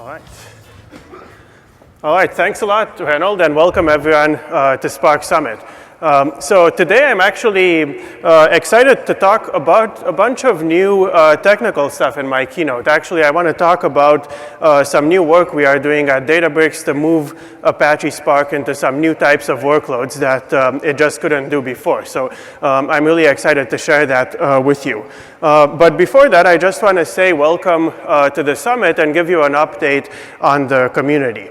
All right. All right, thanks a lot, Reynold, and welcome everyone to Spark Summit. So today I'm actually excited to talk about a bunch of new technical stuff in my keynote. Actually, I want to talk about some new work we are doing at Databricks to move Apache Spark into some new types of workloads that it just couldn't do before. So I'm really excited to share that with you. But before that, I just want to say welcome to the summit and give you an update on the community.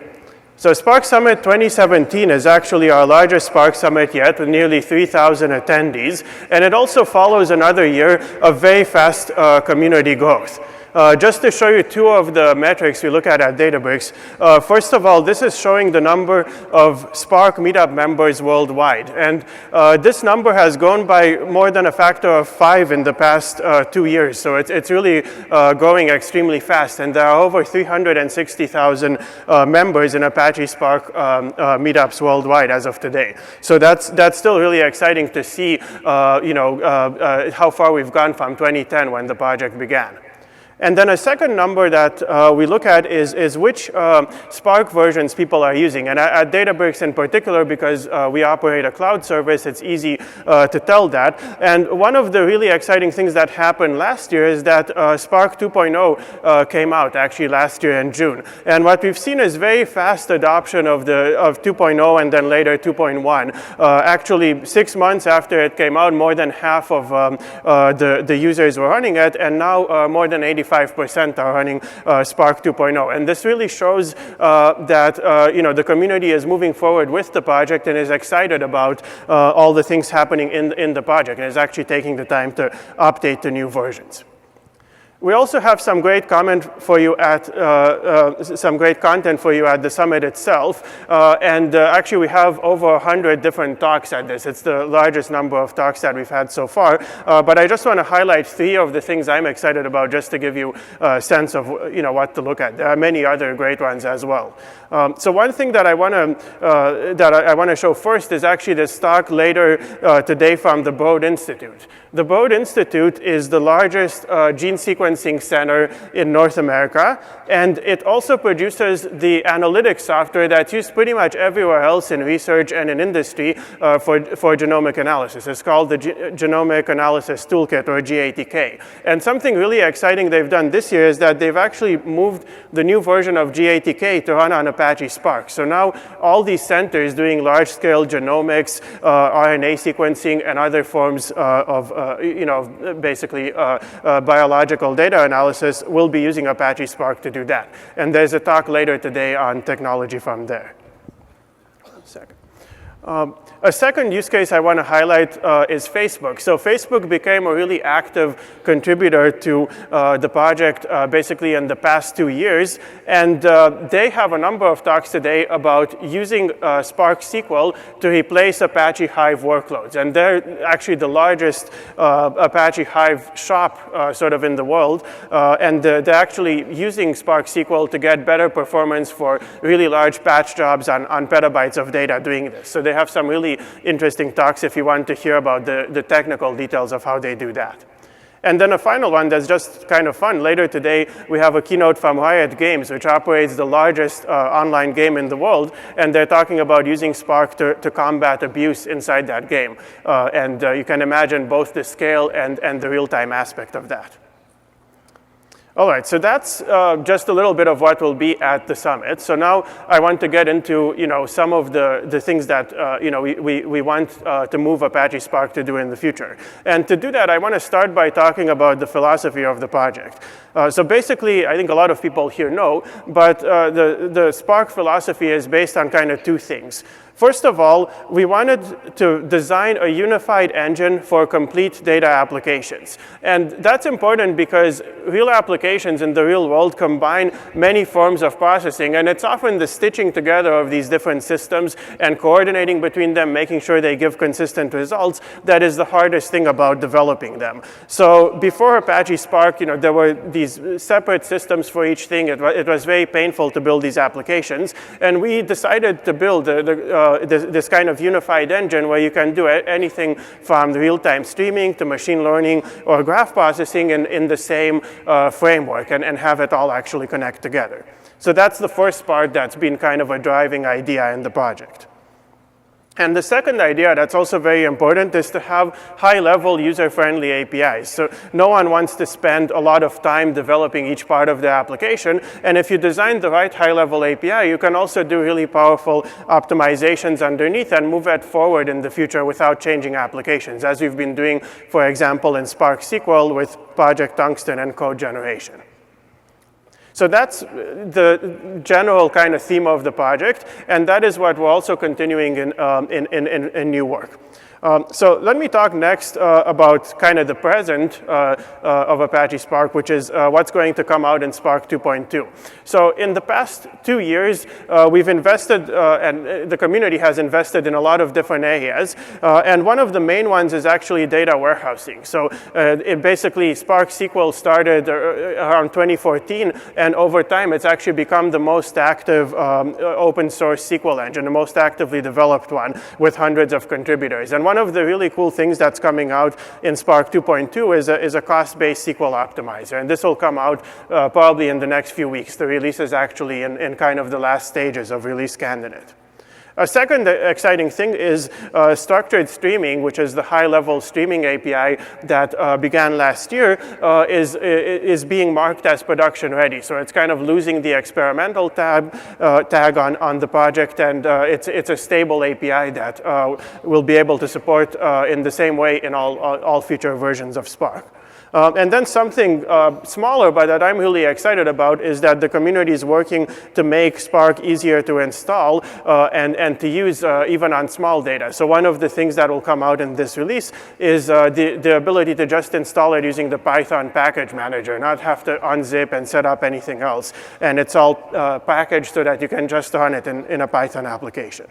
So Spark Summit 2017 is actually our largest Spark Summit yet, with nearly 3,000 attendees, and it also follows another year of very fast community growth. Just to show you two of the metrics we look at Databricks, first of all, this is showing the number of Spark meetup members worldwide. And this number has grown by more than a factor of 5 in the past 2 years. So it's really growing extremely fast. And there are over 360,000 members in Apache Spark meetups worldwide as of today. So that's still really exciting to see how far we've gone from 2010 when the project began. And then a second number that we look at is which Spark versions people are using. And at Databricks in particular, because we operate a cloud service, it's easy to tell that. And one of the really exciting things that happened last year is that Spark 2.0 came out actually last year in June. And what we've seen is very fast adoption of 2.0 and then later 2.1. Actually, 6 months after it came out, more than half of the users were running it, and now more than 85% are running Spark 2.0. And this really shows that the community is moving forward with the project and is excited about all the things happening in the project, and is actually taking the time to update the new versions. We also have some great content for you at the summit itself, and actually we have over 100 different talks at this. It's the largest number of talks that we've had so far, but I just want to highlight 3 of the things I'm excited about just to give you a sense of what to look at. There are many other great ones as well. So one thing that I want to show first is actually this talk later today from the Broad Institute. The Broad Institute is the largest gene sequencing center in North America, and it also produces the analytics software that's used pretty much everywhere else in research and in industry for genomic analysis. It's called the Genomic Analysis Toolkit, or GATK. And something really exciting they've done this year is that they've actually moved the new version of GATK to run on Apache Spark. So now all these centers doing large-scale genomics, RNA sequencing, and other forms of basically biological data analysis will be using Apache Spark to do that. And there's a talk later today on technology from there. One second. A second use case I want to highlight is Facebook. So Facebook became a really active contributor to the project basically in the past 2 years. And they have a number of talks today about using Spark SQL to replace Apache Hive workloads. And they're actually the largest Apache Hive shop sort of in the world. And they're actually using Spark SQL to get better performance for really large batch jobs on petabytes of data doing this. So they have some really interesting talks if you want to hear about the technical details of how they do that. And then a final one that's just kind of fun. Later today, we have a keynote from Riot Games, which operates the largest online game in the world. And they're talking about using Spark to combat abuse inside that game. And you can imagine both the scale and the real-time aspect of that. All right, so that's just a little bit of what will be at the summit. So now I want to get into some of the things that we want to move Apache Spark to do in the future. And to do that, I want to start by talking about the philosophy of the project. So basically, I think a lot of people here know, but the Spark philosophy is based on kind of 2 things. First of all, we wanted to design a unified engine for complete data applications. And that's important because real applications in the real world combine many forms of processing, and it's often the stitching together of these different systems and coordinating between them, making sure they give consistent results, that is the hardest thing about developing them. So before Apache Spark, there were these these separate systems for each thing. It was very painful to build these applications. And we decided to build this kind of unified engine where you can do anything from real-time streaming to machine learning or graph processing in the same framework and have it all actually connect together. So that's the first part that's been kind of a driving idea in the project. And the second idea that's also very important is to have high-level user-friendly APIs. So no one wants to spend a lot of time developing each part of the application. And if you design the right high-level API, you can also do really powerful optimizations underneath and move it forward in the future without changing applications, as we've been doing, for example, in Spark SQL with Project Tungsten and code generation. So that's the general kind of theme of the project, and that is what we're also continuing in new work. So let me talk next about kind of the present of Apache Spark, which is what's going to come out in Spark 2.2. So in the past 2 years, we've invested, and the community has invested in a lot of different areas. And one of the main ones is actually data warehousing. So it basically, Spark SQL started around 2014, and over time, it's actually become the most active open source SQL engine, the most actively developed one with hundreds of contributors. And one of the really cool things that's coming out in Spark 2.2 is a cost-based SQL optimizer. And this will come out probably in the next few weeks. The release is actually in kind of the last stages of release candidate. A second exciting thing is structured streaming, which is the high-level streaming API that began last year, is being marked as production ready. So it's kind of losing the experimental tag on the project, and it's a stable API that will be able to support in the same way in all future versions of Spark. And then something smaller, but that I'm really excited about, is that the community is working to make Spark easier to install and to use even on small data. So one of the things that will come out in this release is the ability to just install it using the Python package manager, not have to unzip and set up anything else. And it's all packaged so that you can just run it in a Python application.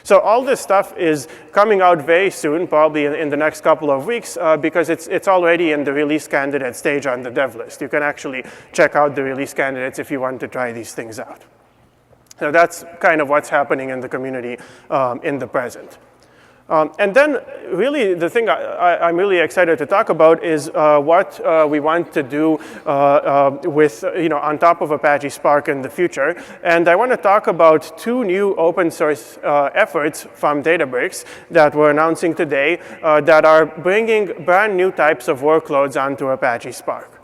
So all this stuff is coming out very soon, probably in the next couple of weeks, because it's already in the release candidate stage on the dev list. You can actually check out the release candidates if you want to try these things out. So that's kind of what's happening in the community in the present. And then really the thing I'm really excited to talk about is what we want to do with, on top of Apache Spark in the future. And I want to talk about two new open source efforts from Databricks that we're announcing today that are bringing brand new types of workloads onto Apache Spark.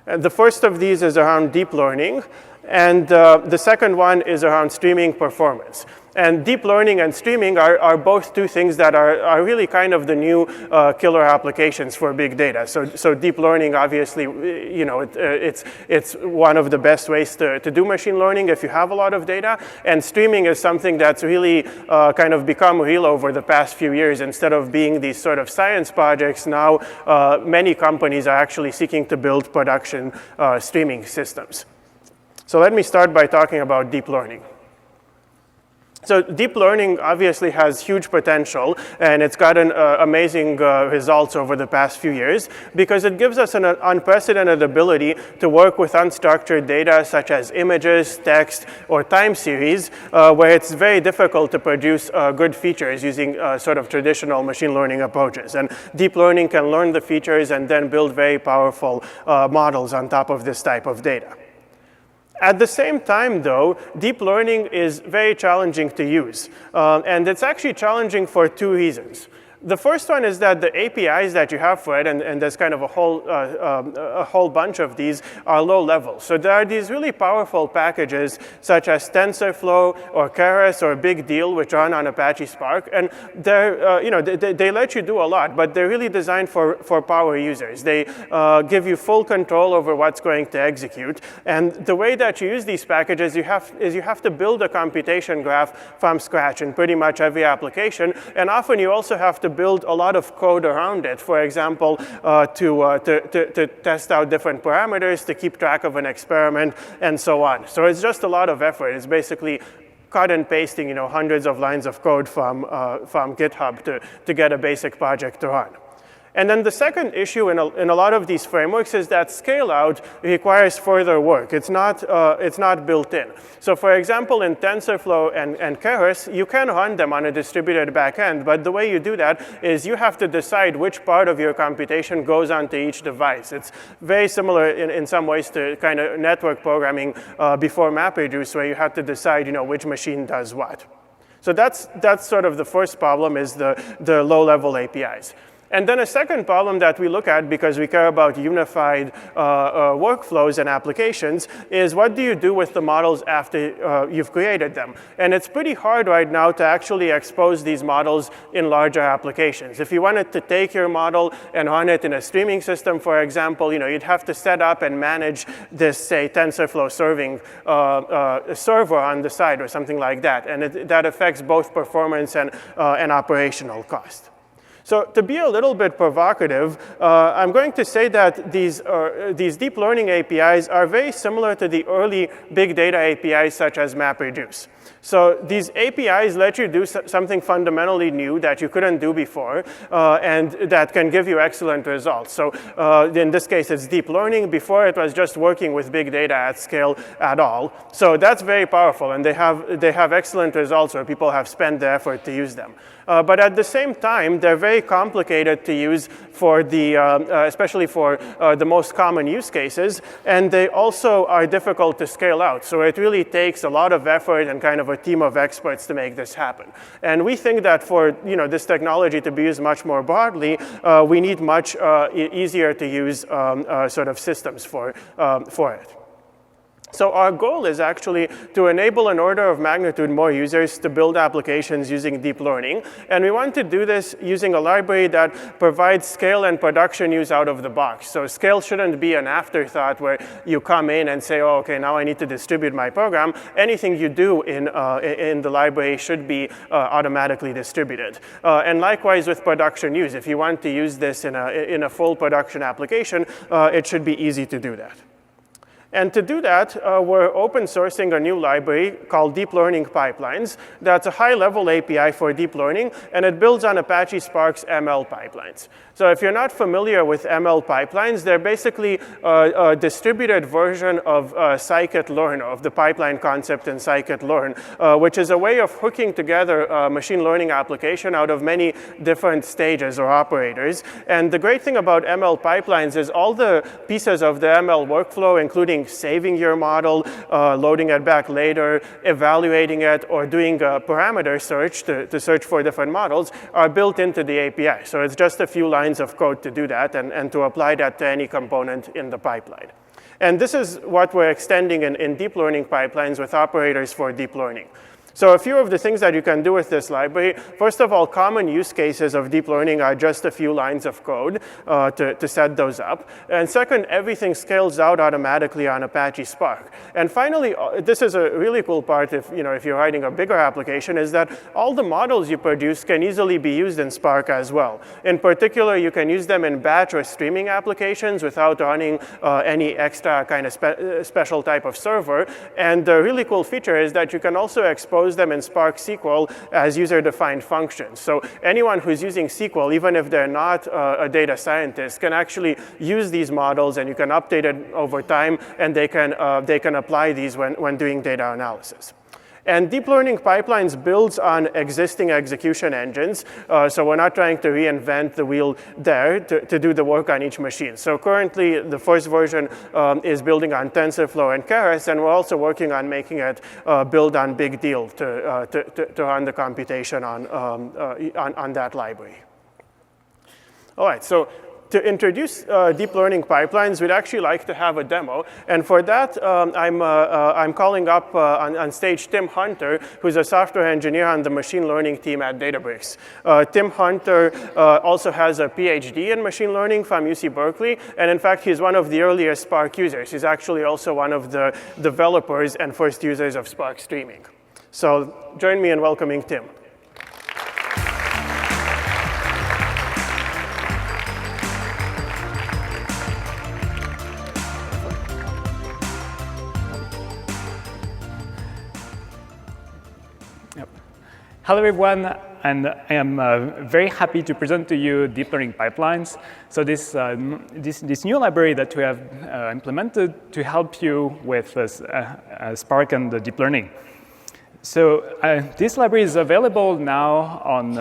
And the first of these is around deep learning, and the second one is around streaming performance. And deep learning and streaming are both two things that are really kind of the new killer applications for big data. So deep learning, obviously, it's one of the best ways to do machine learning if you have a lot of data. And streaming is something that's really kind of become real over the past few years. Instead of being these sort of science projects, now many companies are actually seeking to build production streaming systems. So let me start by talking about deep learning. So deep learning obviously has huge potential, and it's gotten amazing results over the past few years because it gives us an unprecedented ability to work with unstructured data such as images, text, or time series, where it's very difficult to produce good features using sort of traditional machine learning approaches. And deep learning can learn the features and then build very powerful models on top of this type of data. At the same time, though, deep learning is very challenging to use. And it's actually challenging for two reasons. The first one is that the APIs that you have for it, and there's kind of a whole bunch of these, are low level. So there are these really powerful packages such as TensorFlow or Keras or Big Deal, which run on Apache Spark, and they let you do a lot, but they're really designed for power users. They give you full control over what's going to execute, and the way that you use these packages, you have to build a computation graph from scratch in pretty much every application, and often you also have to build a lot of code around it, for example, to test out different parameters, to keep track of an experiment, and so on. So it's just a lot of effort. It's basically cut and pasting, hundreds of lines of code from GitHub to get a basic project to run. And then the second issue in a lot of these frameworks is that scale out requires further work. It's not built in. So for example, in TensorFlow and Keras, you can run them on a distributed backend, but the way you do that is you have to decide which part of your computation goes onto each device. It's very similar in some ways to kind of network programming before MapReduce, where you have to decide which machine does what. So that's sort of the first problem, is the low-level APIs. And then a second problem that we look at, because we care about unified workflows and applications, is what do you do with the models after you've created them? And it's pretty hard right now to actually expose these models in larger applications. If you wanted to take your model and run it in a streaming system, for example, you'd have to set up and manage this, say, TensorFlow serving server on the side or something like that. And that affects both performance and operational cost. So to be a little bit provocative, I'm going to say that these deep learning APIs are very similar to the early big data APIs such as MapReduce. So these APIs let you do something fundamentally new that you couldn't do before, and that can give you excellent results. So in this case, it's deep learning. Before, it was just working with big data at scale at all. So that's very powerful, and they have excellent results where people have spent the effort to use them. But at the same time, they're very complicated to use for especially for the most common use cases, and they also are difficult to scale out. So it really takes a lot of effort and kind of a team of experts to make this happen. And we think that for this technology to be used much more broadly, we need much easier to use sort of systems for it. So our goal is actually to enable an order of magnitude more users to build applications using deep learning. And we want to do this using a library that provides scale and production use out of the box. So scale shouldn't be an afterthought where you come in and say, oh, OK, now I need to distribute my program. Anything you do in the library should be automatically distributed. And likewise with production use. If you want to use this in a full production application, it should be easy to do that. And to do that, we're open sourcing a new library called Deep Learning Pipelines. That's a high-level API for deep learning, and it builds on Apache Spark's ML pipelines. So if you're not familiar with ML pipelines, they're basically a distributed version of scikit-learn, of the pipeline concept in scikit-learn, which is a way of hooking together a machine learning application out of many different stages or operators. And the great thing about ML pipelines is all the pieces of the ML workflow, including saving your model, loading it back later, evaluating it, or doing a parameter search to search for different models, are built into the API. So it's just a few lines of code to do that and to apply that to any component in the pipeline. And this is what we're extending in deep learning pipelines with operators for deep learning. So a few of the things that you can do with this library, first of all, common use cases of deep learning are just a few lines of code to set those up. And second, everything scales out automatically on Apache Spark. And finally, this is a really cool part if you're writing a bigger application, is that all the models you produce can easily be used in Spark as well. In particular, you can use them in batch or streaming applications without running any extra kind of special type of server. And the really cool feature is that you can also expose them in Spark SQL as user-defined functions. So anyone who's using SQL, even if they're not a data scientist, can actually use these models, and you can update it over time, and they can apply these when doing data analysis. And deep learning pipelines builds on existing execution engines. So we're not trying to reinvent the wheel there to do the work on each machine. So currently, the first version is building on TensorFlow and Keras, and we're also working on making it build on Big Deal to run the computation on that library. All right, so to introduce deep learning pipelines, we'd actually like to have a demo. And for that, I'm calling up on stage Tim Hunter, who's a software engineer on the machine learning team at Databricks. Tim Hunter also has a PhD in machine learning from UC Berkeley. And in fact, he's one of the earliest Spark users. He's actually also one of the developers and first users of Spark Streaming. So join me in welcoming Tim. Hello, everyone. and I am very happy to present to you deep learning pipelines. So this new library that we have implemented to help you with Spark and the deep learning. So this library is available now on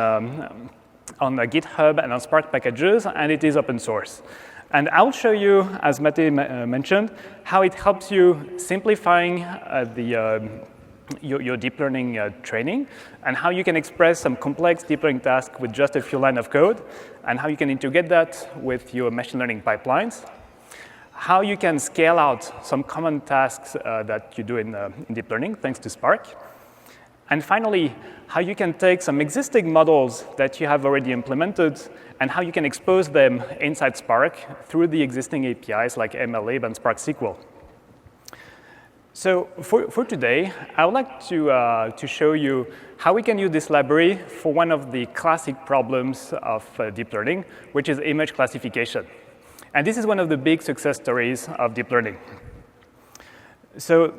GitHub and on Spark packages, and it is open source. And I'll show you, as Matei mentioned, how it helps you simplifying your deep learning training, and how you can express some complex deep learning tasks with just a few lines of code, and how you can integrate that with your machine learning pipelines, how you can scale out some common tasks that you do in deep learning thanks to Spark, and finally, how you can take some existing models that you have already implemented and how you can expose them inside Spark through the existing APIs like MLlib and Spark SQL. So for today, I would like to show you how we can use this library for one of the classic problems of deep learning, which is image classification. And this is one of the big success stories of deep learning. So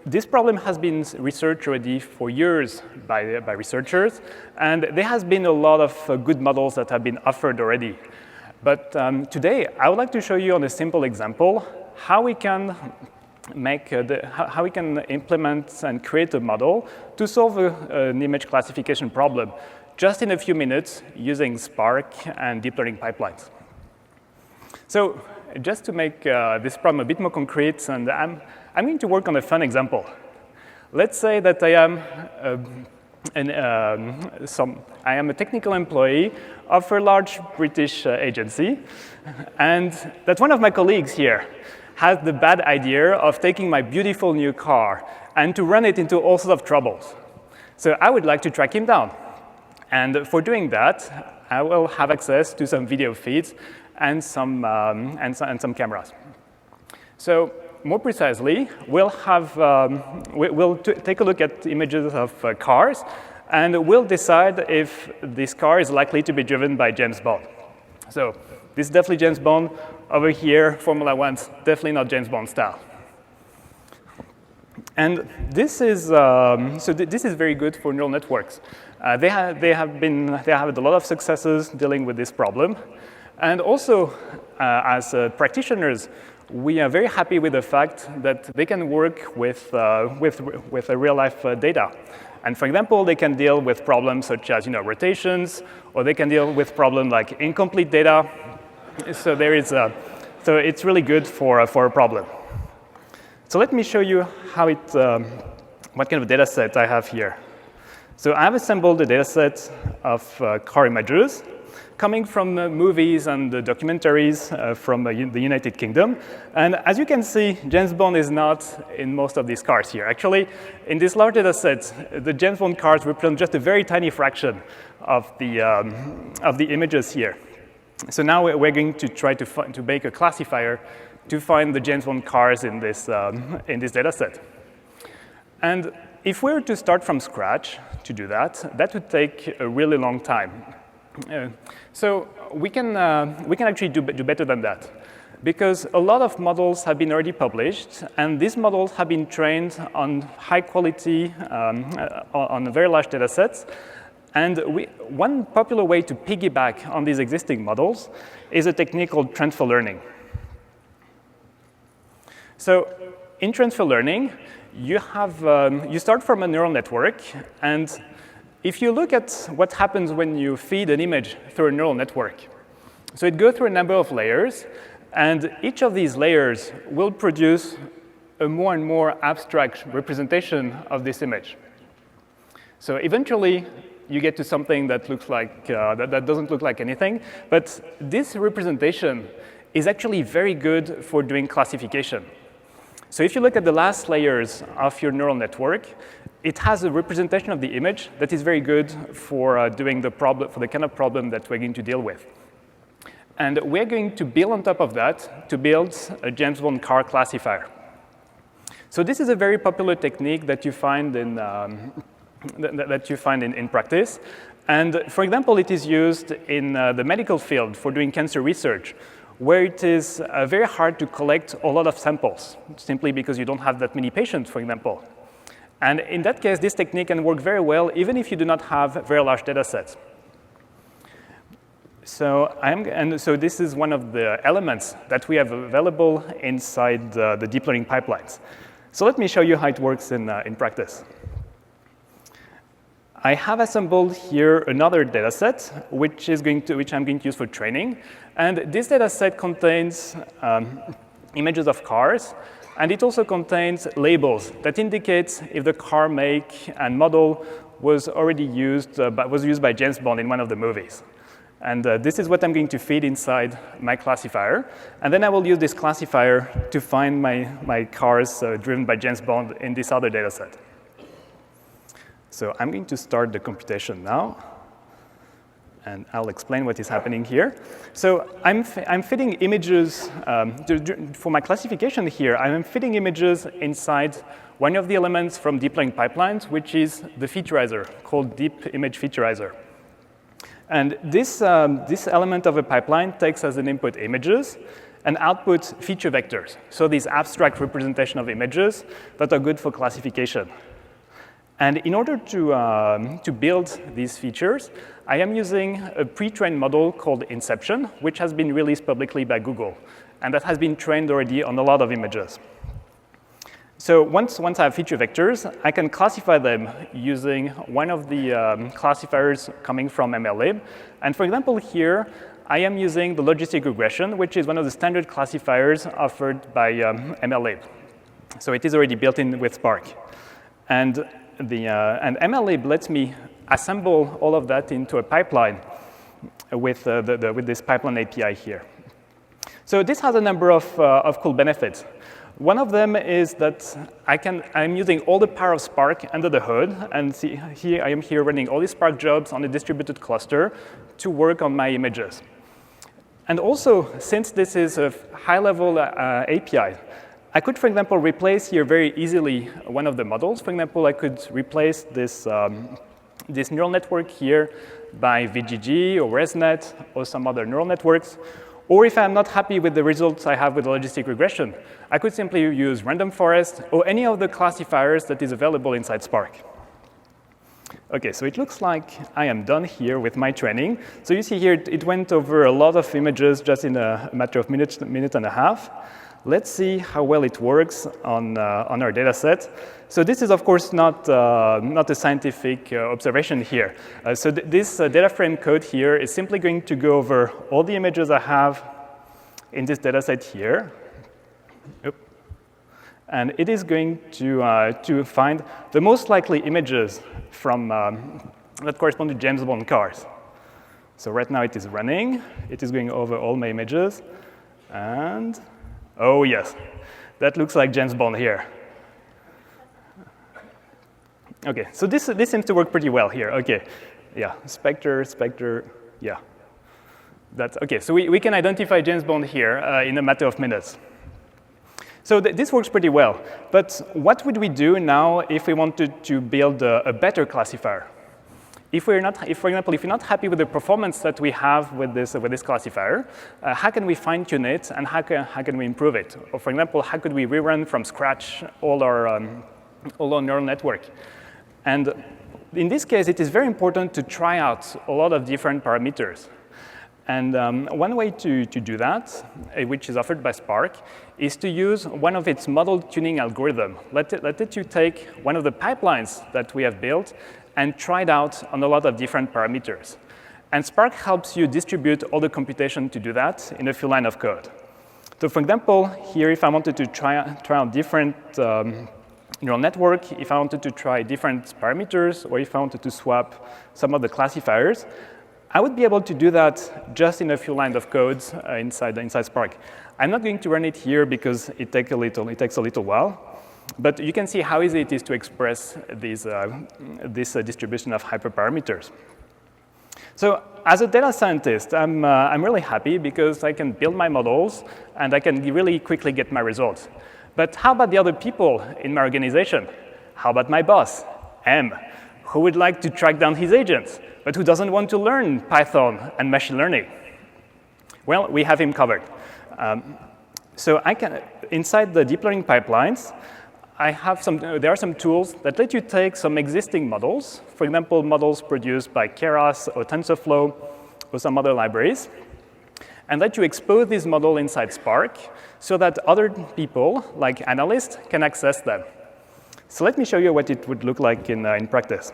this problem has been researched already for years by researchers, and there has been a lot of good models that have been offered already. But today, I would like to show you on a simple example how we can how we can implement and create a model to solve an image classification problem just in a few minutes using Spark and deep learning pipelines. So just to make this problem a bit more concrete, and I'm going to work on a fun example. Let's say that I am a technical employee of a large British agency, and that one of my colleagues here has the bad idea of taking my beautiful new car and to run it into all sorts of troubles. So I would like to track him down. And for doing that, I will have access to some video feeds and some cameras. So more precisely, we'll take a look at images of cars, and we'll decide if this car is likely to be driven by James Bond. So this is definitely James Bond. Over here, Formula One's definitely not James Bond style. And this is this is very good for neural networks. They have had a lot of successes dealing with this problem, and also as practitioners, we are very happy with the fact that they can work with real-life data. And for example, they can deal with problems such as rotations, or they can deal with problems like incomplete data. So so it's really good for a problem. So let me show you how what kind of data set I have here. So I've assembled a data set of car images coming from movies and documentaries from the United Kingdom. And as you can see, James Bond is not in most of these cars here. Actually, in this large data set, the James Bond cars represent just a very tiny fraction of the images here. So now we're going to try to make a classifier to find the James Bond cars in this data set. And if we were to start from scratch to do that, that would take a really long time. So we can actually do better than that, because a lot of models have been already published, and these models have been trained on high quality, on very large data sets. And one popular way to piggyback on these existing models is a technique called transfer learning. So in transfer learning, you start from a neural network, and if you look at what happens when you feed an image through a neural network, so it goes through a number of layers, and each of these layers will produce a more and more abstract representation of this image. So eventually, you get to something that looks like that doesn't look like anything, but this representation is actually very good for doing classification. So if you look at the last layers of your neural network, it has a representation of the image that is very good for doing the kind of problem that we're going to deal with. And we're going to build on top of that to build a James Bond car classifier. So this is a very popular technique that you find in practice. And for example, it is used in the medical field for doing cancer research, where it is very hard to collect a lot of samples, simply because you don't have that many patients, for example. And in that case, this technique can work very well, even if you do not have very large data sets. So this is one of the elements that we have available inside the deep learning pipelines. So let me show you how it works in practice. I have assembled here another data set, which I'm going to use for training. And this data set contains images of cars, and it also contains labels that indicate if the car make and model was already used, was used by James Bond in one of the movies. And this is what I'm going to feed inside my classifier. And then I will use this classifier to find my cars driven by James Bond in this other data set. So I'm going to start the computation now. And I'll explain what is happening here. So I'm fitting images, for my classification here, I'm fitting images inside one of the elements from deep learning pipelines, which is the featurizer, called Deep Image Featurizer. And this element of a pipeline takes as an input images and output feature vectors. So these abstract representation of images that are good for classification. And in order to build these features, I am using a pre-trained model called Inception, which has been released publicly by Google, and that has been trained already on a lot of images. So once I have feature vectors, I can classify them using one of the classifiers coming from MLlib. And for example, here, I am using the logistic regression, which is one of the standard classifiers offered by MLlib. So it is already built in with Spark. And MLlib lets me assemble all of that into a pipeline with this pipeline API here. So this has a number of cool benefits. One of them is that I'm using all the power of Spark under the hood, and see, here I am running all these Spark jobs on a distributed cluster to work on my images. And also, since this is a high-level API, I could, for example, replace here very easily one of the models. For example, I could replace this neural network here by VGG or ResNet or some other neural networks. Or if I'm not happy with the results I have with logistic regression, I could simply use random forest or any of the classifiers that is available inside Spark. OK, so it looks like I am done here with my training. So you see here, it went over a lot of images just in a matter of minute and a half. Let's see how well it works on our data set. So this is, of course, not a scientific observation here. So this data frame code here is simply going to go over all the images I have in this data set here. And it is going to find the most likely images from that correspond to James Bond cars. So right now it is running. It is going over all my images. And oh, yes, that looks like James Bond here. OK, so this seems to work pretty well here. OK, yeah, Spectre, yeah. That's OK, so we can identify James Bond here in a matter of minutes. So this works pretty well. But what would we do now if we wanted to build a better classifier? For example, if you're not happy with the performance that we have with this classifier, how can we fine-tune it, and how can we improve it? Or for example, how could we rerun from scratch all our neural network? And in this case, it is very important to try out a lot of different parameters. And one way to do that, which is offered by Spark, is to use one of its model tuning algorithm. Let you take one of the pipelines that we have built and try it out on a lot of different parameters. And Spark helps you distribute all the computation to do that in a few lines of code. So for example, here, if I wanted to try out different neural network, if I wanted to try different parameters, or if I wanted to swap some of the classifiers, I would be able to do that just in a few lines of code inside Spark. I'm not going to run it here because it takes a little while. But you can see how easy it is to express this distribution of hyperparameters. So as a data scientist, I'm really happy because I can build my models, and I can really quickly get my results. But how about the other people in my organization? How about my boss, M, who would like to track down his agents, but who doesn't want to learn Python and machine learning? Well, we have him covered. So inside the deep learning pipelines, there are some tools that let you take some existing models, for example, models produced by Keras or TensorFlow or some other libraries, and let you expose this model inside Spark so that other people, like analysts, can access them. So let me show you what it would look like in practice.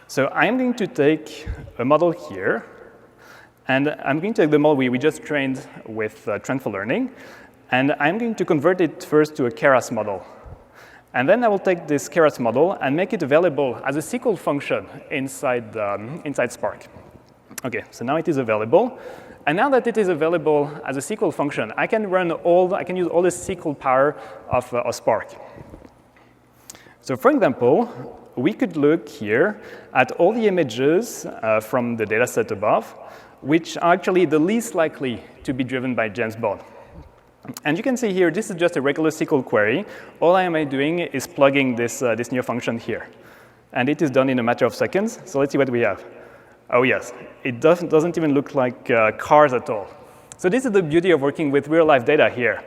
So I'm going to take a model here, and I'm going to take the model we just trained with transfer learning, and I'm going to convert it first to a Keras model. And then I will take this Keras model and make it available as a SQL function inside Spark. OK, so now it is available. And now that it is available as a SQL function, I can use all the SQL power of Spark. So for example, we could look here at all the images from the data set above, which are actually the least likely to be driven by James Bond. And you can see here, this is just a regular SQL query. All I am doing is plugging this new function here. And it is done in a matter of seconds. So let's see what we have. Oh, yes. It doesn't even look like cars at all. So this is the beauty of working with real-life data here.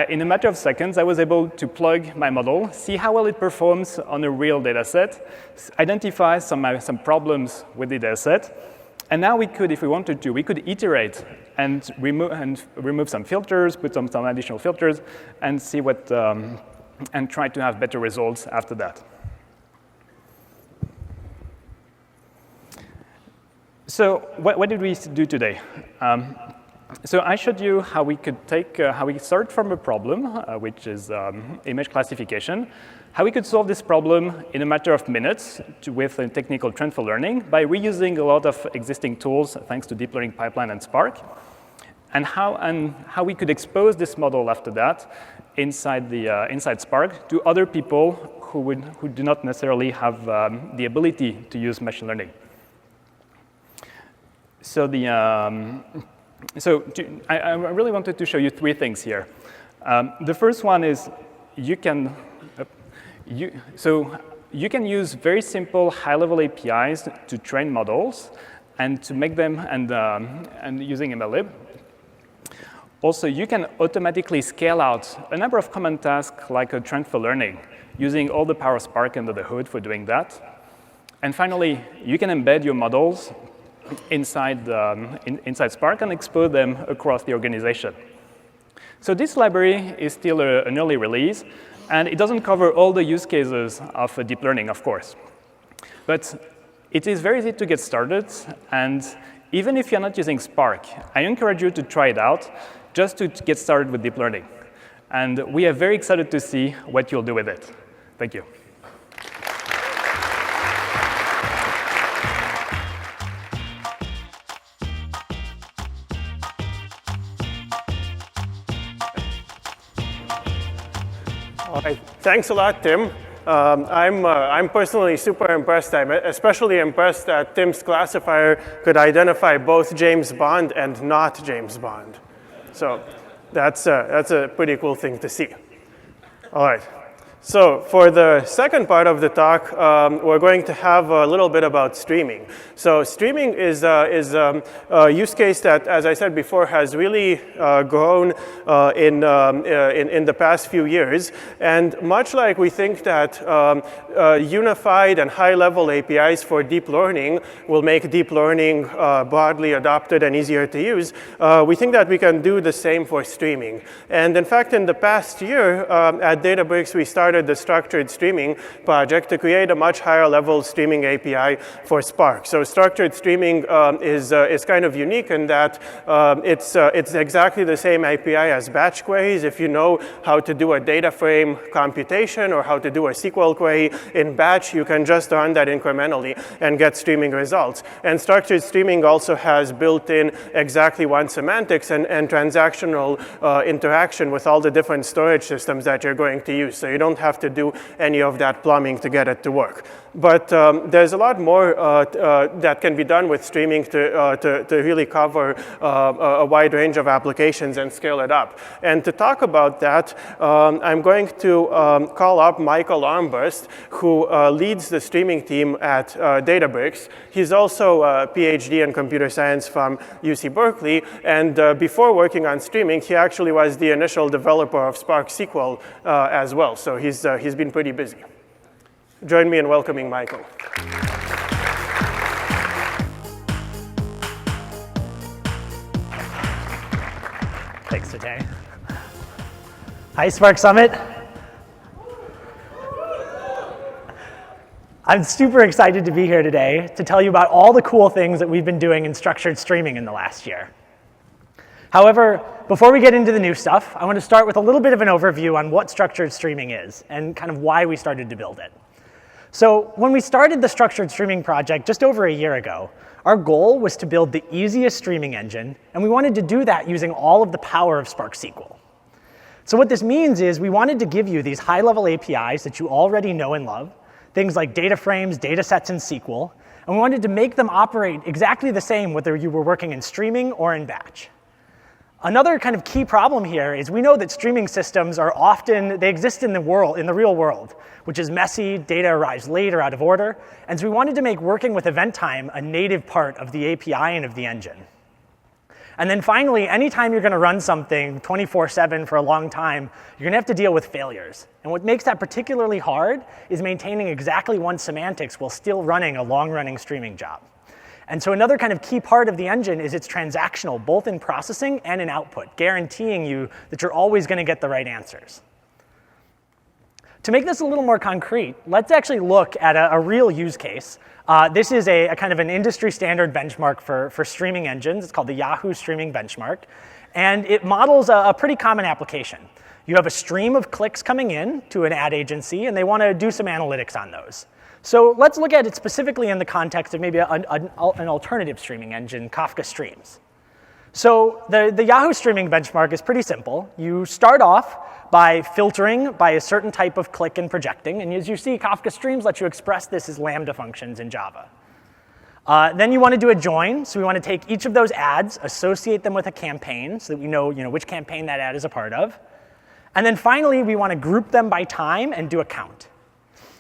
In a matter of seconds, I was able to plug my model, see how well it performs on a real data set, identify some problems with the data set. And now we could, if we wanted to, we could iterate and remove some filters, put some additional filters, and see what, and try to have better results after that. So what did we do today? So I showed you how we could how we start from a problem, which is image classification, how we could solve this problem in a matter of minutes with technical transfer learning by reusing a lot of existing tools thanks to deep learning pipeline and Spark, and how we could expose this model after that inside Spark to other people who do not necessarily have the ability to use machine learning. So I really wanted to show you three things here. The first one is you can use very simple high-level APIs to train models and to make them and using MLlib. Also, you can automatically scale out a number of common tasks like a transfer learning using all the power of Spark under the hood for doing that. And finally, you can embed your models inside Spark and expose them across the organization. So this library is still an early release, and it doesn't cover all the use cases of deep learning, of course. But it is very easy to get started, and even if you're not using Spark, I encourage you to try it out just to get started with deep learning. And we are very excited to see what you'll do with it. Thank you. All right. Thanks a lot, Tim. I'm personally super impressed. I'm especially impressed that Tim's classifier could identify both James Bond and not James Bond. So that's a pretty cool thing to see. All right. So for the second part of the talk, we're going to have a little bit about streaming. So streaming is a use case that, as I said before, has really grown in the past few years. And much like we think that unified and high-level APIs for deep learning will make deep learning broadly adopted and easier to use, we think that we can do the same for streaming. And in fact, in the past year at Databricks, we started the structured streaming project to create a much higher level streaming API for Spark. So structured streaming is kind of unique in that it's exactly the same API as batch queries. If you know how to do a data frame computation or how to do a SQL query in batch, you can just run that incrementally and get streaming results. And structured streaming also has built-in exactly one semantics and transactional interaction with all the different storage systems that you're going to use. So you don't have to do any of that plumbing to get it to work. But there's a lot more that can be done with streaming to really cover a wide range of applications and scale it up. And to talk about that, I'm going to call up Michael Armbrust, who leads the streaming team at Databricks. He's also a PhD in computer science from UC Berkeley. And before working on streaming, he actually was the initial developer of Spark SQL as well. So he's been pretty busy. Join me in welcoming Michael. Thanks, Matei. Hi, Spark Summit. I'm super excited to be here today to tell you about all the cool things that we've been doing in structured streaming in the last year. However, before we get into the new stuff, I want to start with a little bit of an overview on what structured streaming is and kind of why we started to build it. So when we started the structured streaming project just over a year ago, our goal was to build the easiest streaming engine, and we wanted to do that using all of the power of Spark SQL. So what this means is we wanted to give you these high-level APIs that you already know and love, things like data frames, data sets in SQL, and we wanted to make them operate exactly the same whether you were working in streaming or in batch. Another kind of key problem here is we know that streaming systems are often, they exist in the real world, which is messy, data arrives late or out of order, and so we wanted to make working with event time a native part of the API and of the engine. And then finally, anytime you're going to run something 24/7 for a long time, you're going to have to deal with failures. And what makes that particularly hard is maintaining exactly one semantics while still running a long-running streaming job. And so another kind of key part of the engine is it's transactional, both in processing and in output, guaranteeing you that you're always going to get the right answers. To make this a little more concrete, let's actually look at a real use case. This is a kind of an industry standard benchmark for streaming engines. It's called the Yahoo Streaming Benchmark. And it models a pretty common application. You have a stream of clicks coming in to an ad agency, and they want to do some analytics on those. So let's look at it specifically in the context of maybe an alternative streaming engine, Kafka Streams. So the Yahoo Streaming Benchmark is pretty simple. You start off by filtering by a certain type of click and projecting. And as you see, Kafka Streams let you express this as Lambda functions in Java. Then you want to do a join. So we want to take each of those ads, associate them with a campaign so that we know which campaign that ad is a part of. And then finally, we want to group them by time and do a count.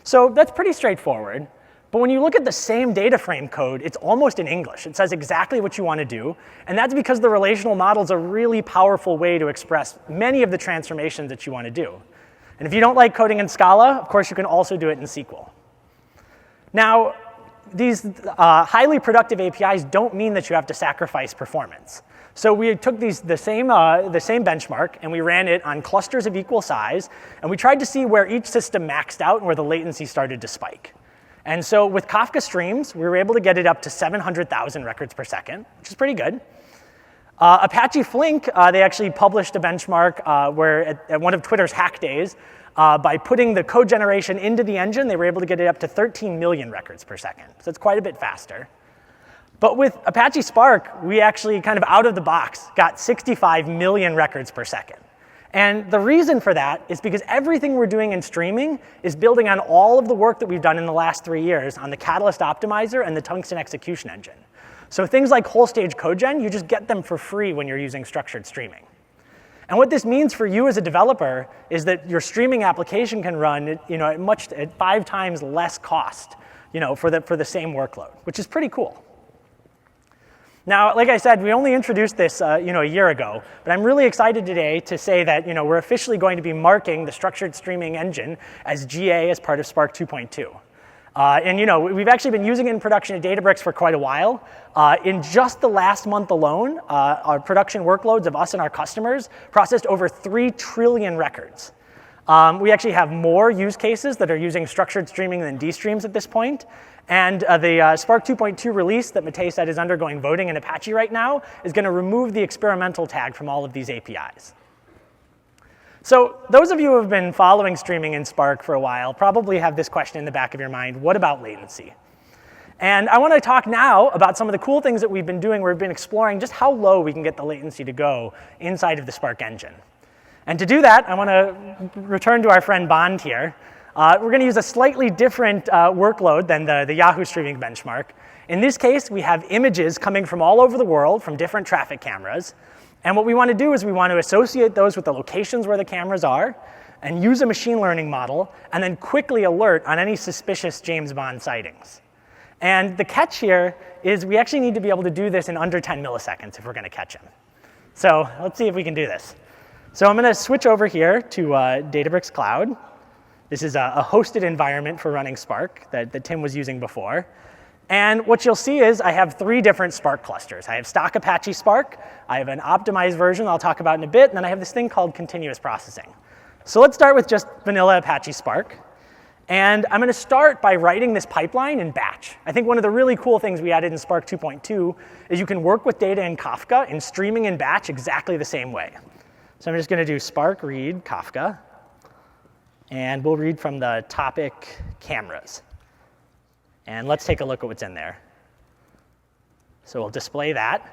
So that's pretty straightforward. But when you look at the same data frame code, it's almost in English. It says exactly what you want to do. And that's because the relational model is a really powerful way to express many of the transformations that you want to do. And if you don't like coding in Scala, of course, you can also do it in SQL. Now, these highly productive APIs don't mean that you have to sacrifice performance. So we took the same benchmark, and we ran it on clusters of equal size, and we tried to see where each system maxed out and where the latency started to spike. And so with Kafka Streams, we were able to get it up to 700,000 records per second, which is pretty good. Apache Flink, they actually published a benchmark where at one of Twitter's hack days, by putting the code generation into the engine, they were able to get it up to 13 million records per second. So it's quite a bit faster. But with Apache Spark, we actually kind of out of the box got 65 million records per second. And the reason for that is because everything we're doing in streaming is building on all of the work that we've done in the last 3 years on the Catalyst Optimizer and the Tungsten Execution Engine. So things like whole stage code gen, you just get them for free when you're using structured streaming. And what this means for you as a developer is that your streaming application can run at 5 times less cost for the same workload, which is pretty cool. Now, like I said, we only introduced this a year ago, but I'm really excited today to say that we're officially going to be marking the structured streaming engine as GA as part of Spark 2.2. And we've actually been using it in production at Databricks for quite a while. In just the last month alone, our production workloads of us and our customers processed over 3 trillion records. We actually have more use cases that are using structured streaming than dstreams at this point. And the Spark 2.2 release that Matei said is undergoing voting in Apache right now is going to remove the experimental tag from all of these APIs. So those of you who have been following streaming in Spark for a while probably have this question in the back of your mind: what about latency? And I want to talk now about some of the cool things that we've been doing. We've been exploring just how low we can get the latency to go inside of the Spark engine. And to do that, I want to return to our friend Bond here. We're going to use a slightly different workload than the Yahoo Streaming Benchmark. In this case, we have images coming from all over the world from different traffic cameras. And what we want to do is we want to associate those with the locations where the cameras are and use a machine learning model and then quickly alert on any suspicious James Bond sightings. And the catch here is we actually need to be able to do this in under 10 milliseconds if we're going to catch him. So let's see if we can do this. So I'm going to switch over here to Databricks Cloud. This is a hosted environment for running Spark that Tim was using before. And what you'll see is I have 3 different Spark clusters. I have stock Apache Spark, I have an optimized version I'll talk about in a bit, and then I have this thing called continuous processing. So let's start with just vanilla Apache Spark. And I'm going to start by writing this pipeline in batch. I think one of the really cool things we added in Spark 2.2 is you can work with data in Kafka and streaming in batch exactly the same way. So I'm just going to do Spark read Kafka. And we'll read from the topic cameras. And let's take a look at what's in there. So we'll display that.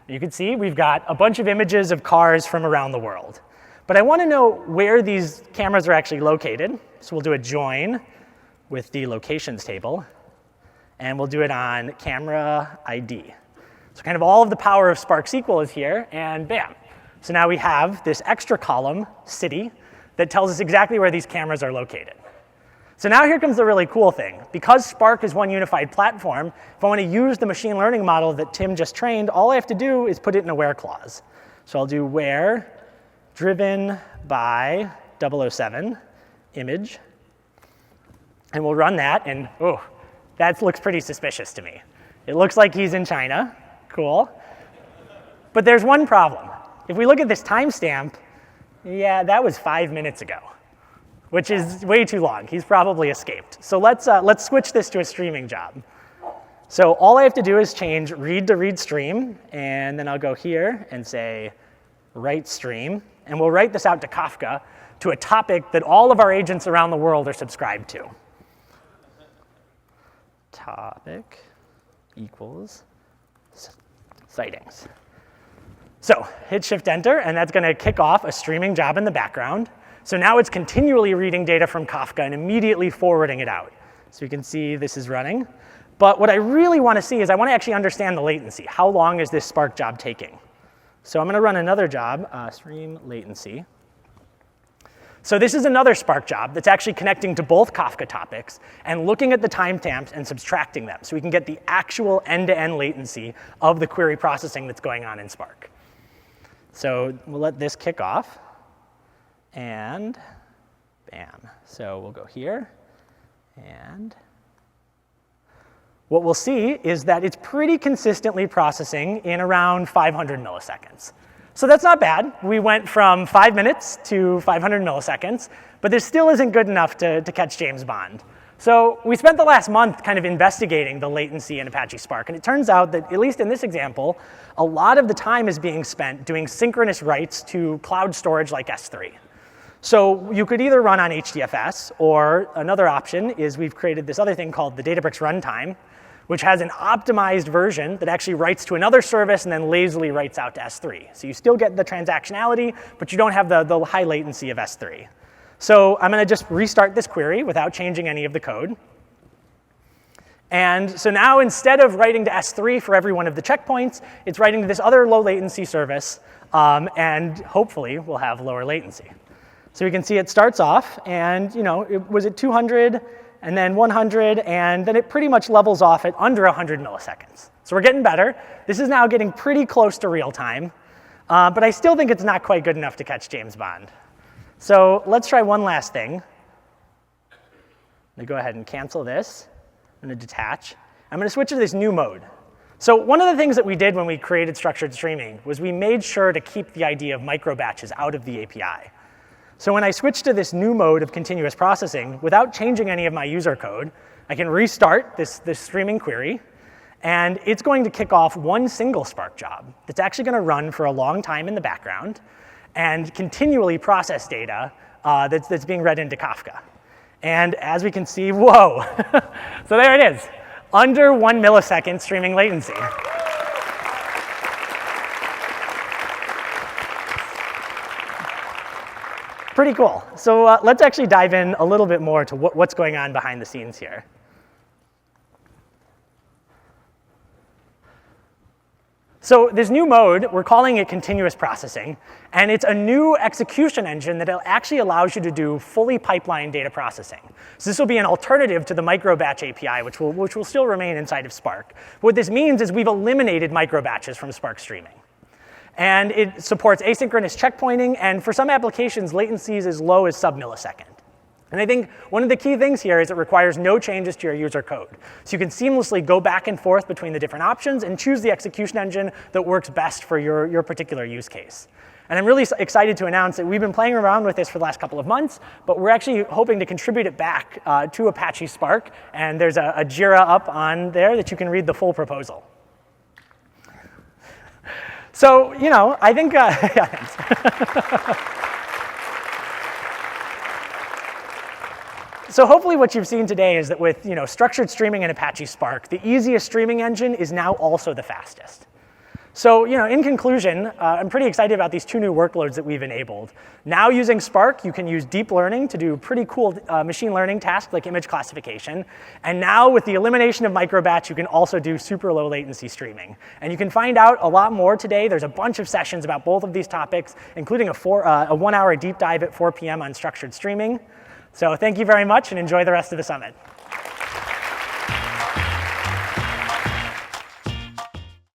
You can see we've got a bunch of images of cars from around the world. But I want to know where these cameras are actually located. So we'll do a join with the locations table. And we'll do it on camera ID. So kind of all of the power of Spark SQL is here, and bam. So now we have this extra column, city, that tells us exactly where these cameras are located. So now here comes the really cool thing. Because Spark is one unified platform, if I want to use the machine learning model that Tim just trained, all I have to do is put it in a where clause. So I'll do where driven by 007 image. And we'll run that, and oh, that looks pretty suspicious to me. It looks like he's in China. Cool. But there's one problem. If we look at this timestamp, yeah, that was 5 minutes ago, which is way too long. He's probably escaped. So let's switch this to a streaming job. So all I have to do is change read to read stream, and then I'll go here and say write stream, and we'll write this out to Kafka to a topic that all of our agents around the world are subscribed to. Topic equals sightings. So hit Shift-Enter, and that's going to kick off a streaming job in the background. So now it's continually reading data from Kafka and immediately forwarding it out. So you can see this is running. But what I really want to see is I want to actually understand the latency. How long is this Spark job taking? So I'm going to run another job, stream latency. So this is another Spark job that's actually connecting to both Kafka topics and looking at the timestamps and subtracting them so we can get the actual end-to-end latency of the query processing that's going on in Spark. So we'll let this kick off, and bam. So we'll go here, and what we'll see is that it's pretty consistently processing in around 500 milliseconds. So that's not bad. We went from 5 minutes to 500 milliseconds, but this still isn't good enough to catch James Bond. So we spent the last month kind of investigating the latency in Apache Spark, and it turns out that, at least in this example, a lot of the time is being spent doing synchronous writes to cloud storage like S3. So you could either run on HDFS, or another option is we've created this other thing called the Databricks Runtime, which has an optimized version that actually writes to another service and then lazily writes out to S3. So you still get the transactionality, but you don't have the high latency of S3. So I'm going to just restart this query without changing any of the code. And so now instead of writing to S3 for every one of the checkpoints, it's writing to this other low latency service, and hopefully we'll have lower latency. So you can see it starts off, and it was at 200, and then 100, and then it pretty much levels off at under 100 milliseconds. So we're getting better. This is now getting pretty close to real time, but I still think it's not quite good enough to catch James Bond. So let's try one last thing. I'm going to go ahead and cancel this. I'm going to detach. I'm going to switch to this new mode. So one of the things that we did when we created structured streaming was we made sure to keep the idea of micro batches out of the API. So when I switch to this new mode of continuous processing, without changing any of my user code, I can restart this streaming query, and it's going to kick off one single Spark job that's actually going to run for a long time in the background and continually process data that's being read into Kafka. And as we can see, whoa. So there it is, under 1 millisecond streaming latency. Pretty cool. So let's actually dive in a little bit more to what's going on behind the scenes here. So this new mode, we're calling it continuous processing, and it's a new execution engine that actually allows you to do fully pipeline data processing. So this will be an alternative to the micro batch API, which will still remain inside of Spark. What this means is we've eliminated micro batches from Spark Streaming. And it supports asynchronous checkpointing, and for some applications, latencies as low as sub-millisecond. And I think one of the key things here is it requires no changes to your user code. So you can seamlessly go back and forth between the different options and choose the execution engine that works best for your particular use case. And I'm really excited to announce that we've been playing around with this for the last couple of months, but we're actually hoping to contribute it back to Apache Spark. And there's a Jira up on there that you can read the full proposal. So, I think, So hopefully what you've seen today is that with structured streaming in Apache Spark, the easiest streaming engine is now also the fastest. So in conclusion, I'm pretty excited about these two new workloads that we've enabled. Now using Spark, you can use deep learning to do pretty cool machine learning tasks like image classification. And now with the elimination of microbatch, you can also do super low latency streaming. And you can find out a lot more today. There's a bunch of sessions about both of these topics, including a 1-hour deep dive at 4 p.m. on structured streaming. So thank you very much, and enjoy the rest of the summit.